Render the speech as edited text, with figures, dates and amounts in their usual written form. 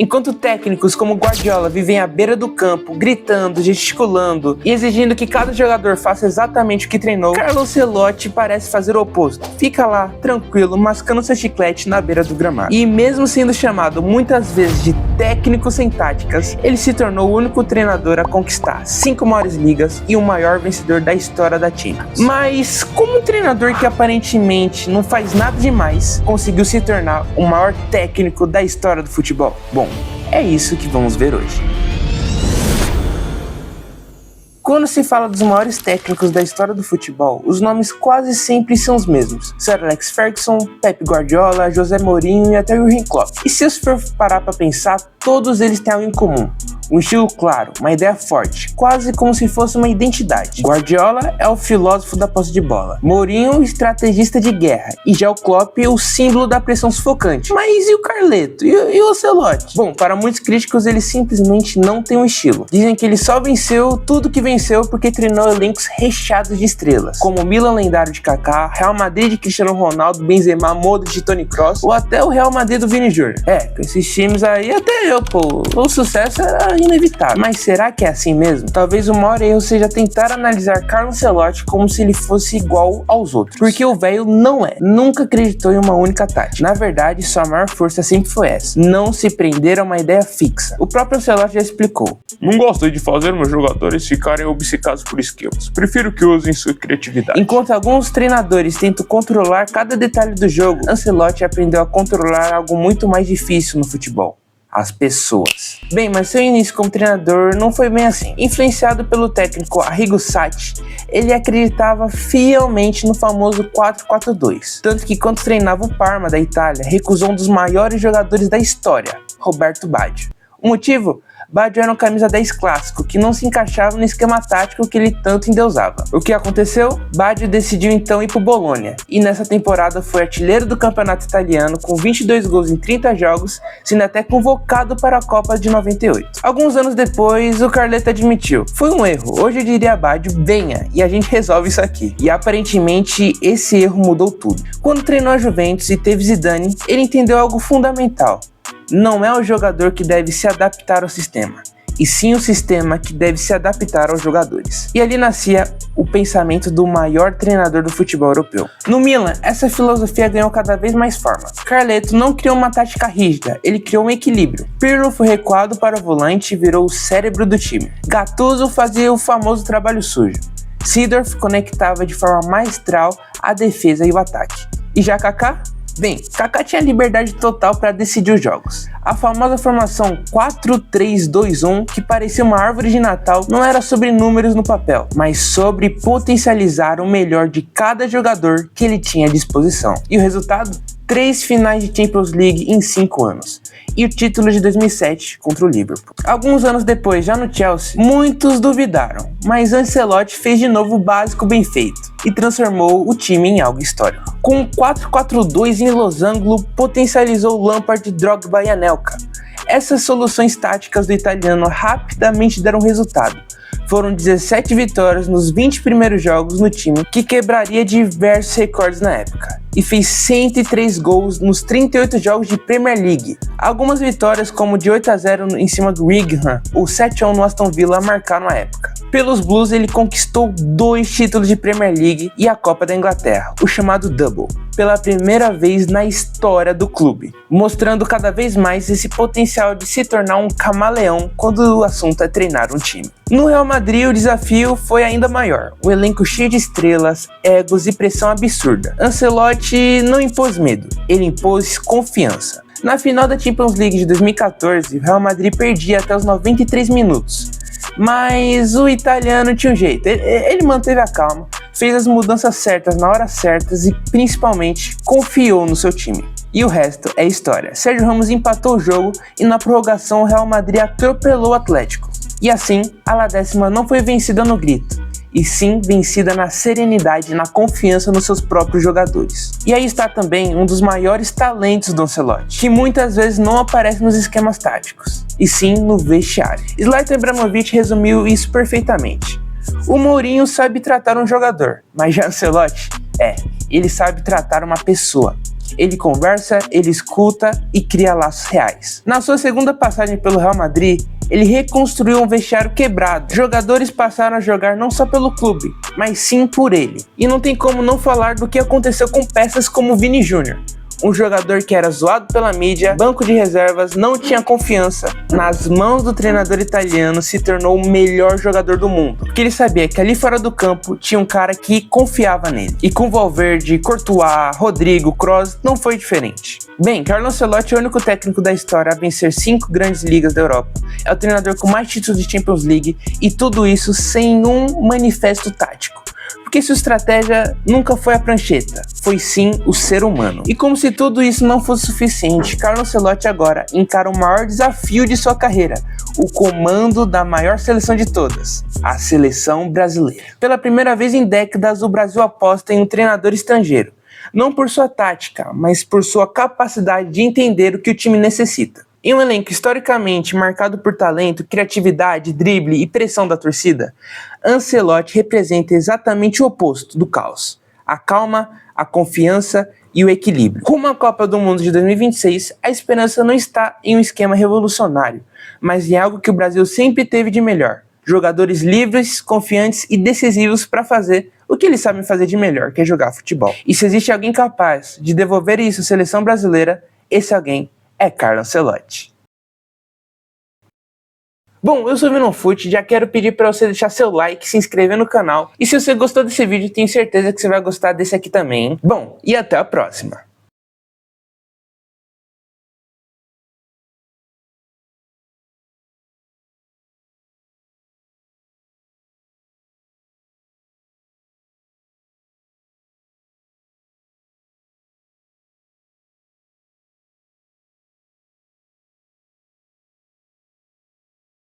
Enquanto técnicos como Guardiola vivem à beira do campo, gritando, gesticulando e exigindo que cada jogador faça exatamente o que treinou, Carlo Ancelotti parece fazer o oposto. Fica lá, tranquilo, mascando seu chiclete na beira do gramado. E mesmo sendo chamado muitas vezes de técnico sem táticas, ele se tornou o único treinador a conquistar 5 maiores ligas e o maior vencedor da história da Champions. Mas como um treinador que aparentemente não faz nada demais conseguiu se tornar o maior técnico da história do futebol? Bom, é isso que vamos ver hoje. Quando se fala dos maiores técnicos da história do futebol, os nomes quase sempre são os mesmos: Sir Alex Ferguson, Pep Guardiola, José Mourinho e até Jürgen Klopp. E se você for parar para pensar, todos eles têm algo em comum: um estilo claro, uma ideia forte, quase como se fosse uma identidade. Guardiola é o filósofo da posse de bola, Mourinho o estrategista de guerra, e já o Klopp o símbolo da pressão sufocante. Mas e o Carleto? E o Ancelotti? Bom, para muitos críticos ele simplesmente não tem um estilo. Dizem que ele só venceu tudo que venceu porque treinou elencos recheados de estrelas, como o Milan lendário de Kaká, Real Madrid de Cristiano Ronaldo, Benzema, Modric de Toni Kroos, ou até o Real Madrid do Vini Júnior. Com esses times aí até eu, o sucesso era inevitável. Mas será que é assim mesmo? Talvez o maior erro seja tentar analisar Carlo Ancelotti como se ele fosse igual aos outros, porque o velho nunca acreditou em uma única tática. Na verdade, sua maior força sempre foi essa: não se prender a uma ideia fixa. O próprio Ancelotti já explicou: não gosto de fazer meus jogadores ficarem obcecados por esquemas, prefiro que usem sua criatividade. Enquanto alguns treinadores tentam controlar cada detalhe do jogo, Ancelotti aprendeu a controlar algo muito mais difícil no futebol: as pessoas. Bem, mas seu início como treinador não foi bem assim. Influenciado pelo técnico Arrigo Sacchi, ele acreditava fielmente no famoso 4-4-2. Tanto que quando treinava o Parma da Itália, recusou um dos maiores jogadores da história, Roberto Baggio. O motivo? Baggio era um camisa 10 clássico, que não se encaixava no esquema tático que ele tanto endeusava. O que aconteceu? Baggio decidiu então ir pro Bologna, e nessa temporada foi artilheiro do campeonato italiano com 22 gols em 30 jogos, sendo até convocado para a Copa de 98. Alguns anos depois, o Carleto admitiu: foi um erro, hoje eu diria a Baggio, venha, e a gente resolve isso aqui. E aparentemente esse erro mudou tudo. Quando treinou a Juventus e teve Zidane, ele entendeu algo fundamental: não é o jogador que deve se adaptar ao sistema, e sim o sistema que deve se adaptar aos jogadores. E ali nascia o pensamento do maior treinador do futebol europeu. No Milan, essa filosofia ganhou cada vez mais forma. Carleto não criou uma tática rígida, ele criou um equilíbrio. Pirlo foi recuado para o volante e virou o cérebro do time. Gattuso fazia o famoso trabalho sujo. Seedorf conectava de forma maestral a defesa e o ataque. E já Kaká? Bem, Kaká tinha liberdade total para decidir os jogos. A famosa formação 4-3-2-1, que parecia uma árvore de Natal, não era sobre números no papel, mas sobre potencializar o melhor de cada jogador que ele tinha à disposição. E o resultado? 3 finais de Champions League em 5 anos. E o título de 2007 contra o Liverpool. Alguns anos depois, já no Chelsea, muitos duvidaram, mas Ancelotti fez de novo o básico bem feito e transformou o time em algo histórico. Com o 4-4-2 em losango, potencializou Lampard, Drogba e Anelka. Essas soluções táticas do italiano rapidamente deram resultado. Foram 17 vitórias nos 20 primeiros jogos no time, que quebraria diversos recordes na época, e fez 103 gols nos 38 jogos de Premier League. Algumas vitórias, como de 8-0 em cima do Wigan, ou 7-1 no Aston Villa, marcaram a época. Pelos Blues, ele conquistou 2 títulos de Premier League e a Copa da Inglaterra, o chamado Double, pela primeira vez na história do clube, mostrando cada vez mais esse potencial de se tornar um camaleão quando o assunto é treinar um time. No Real Madrid, o desafio foi ainda maior, o elenco cheio de estrelas, egos e pressão absurda. Ancelotti não impôs medo, ele impôs confiança. Na final da Champions League de 2014, o Real Madrid perdia até os 93 minutos. Mas o italiano tinha um jeito, ele manteve a calma, fez as mudanças certas na hora certas e principalmente confiou no seu time. E o resto é história. Sérgio Ramos empatou o jogo e na prorrogação o Real Madrid atropelou o Atlético. E assim, a La Décima não foi vencida no grito, e sim vencida na serenidade e na confiança nos seus próprios jogadores. E aí está também um dos maiores talentos do Ancelotti, que muitas vezes não aparece nos esquemas táticos, e sim no vestiário. Zlatan Ibrahimovic resumiu isso perfeitamente. O Mourinho sabe tratar um jogador, mas já Ancelotti, ele sabe tratar uma pessoa. Ele conversa, ele escuta e cria laços reais. Na sua segunda passagem pelo Real Madrid, ele reconstruiu um vestiário quebrado. Jogadores passaram a jogar não só pelo clube, mas sim por ele. E não tem como não falar do que aconteceu com peças como Vini Júnior. Um jogador que era zoado pela mídia, banco de reservas, não tinha confiança. Nas mãos do treinador italiano se tornou o melhor jogador do mundo. Porque ele sabia que ali fora do campo tinha um cara que confiava nele. E com Valverde, Courtois, Rodrigo, Kroos não foi diferente. Bem, Carlo Ancelotti é o único técnico da história a vencer 5 grandes ligas da Europa. É o treinador com mais títulos de Champions League e tudo isso sem um manifesto tático. Porque sua estratégia nunca foi a prancheta, foi sim o ser humano. E como se tudo isso não fosse suficiente, Carlo Ancelotti agora encara o maior desafio de sua carreira, o comando da maior seleção de todas, a seleção brasileira. Pela primeira vez em décadas, o Brasil aposta em um treinador estrangeiro, não por sua tática, mas por sua capacidade de entender o que o time necessita. Em um elenco historicamente marcado por talento, criatividade, drible e pressão da torcida, Ancelotti representa exatamente o oposto do caos. A calma, a confiança e o equilíbrio. Rumo à Copa do Mundo de 2026, a esperança não está em um esquema revolucionário, mas em algo que o Brasil sempre teve de melhor. Jogadores livres, confiantes e decisivos para fazer o que eles sabem fazer de melhor, que é jogar futebol. E se existe alguém capaz de devolver isso à seleção brasileira, esse alguém é Carlo Ancelotti. Bom, eu sou o Vinofute e já quero pedir para você deixar seu like, se inscrever no canal. E se você gostou desse vídeo, tenho certeza que você vai gostar desse aqui também, hein? Bom, e até a próxima!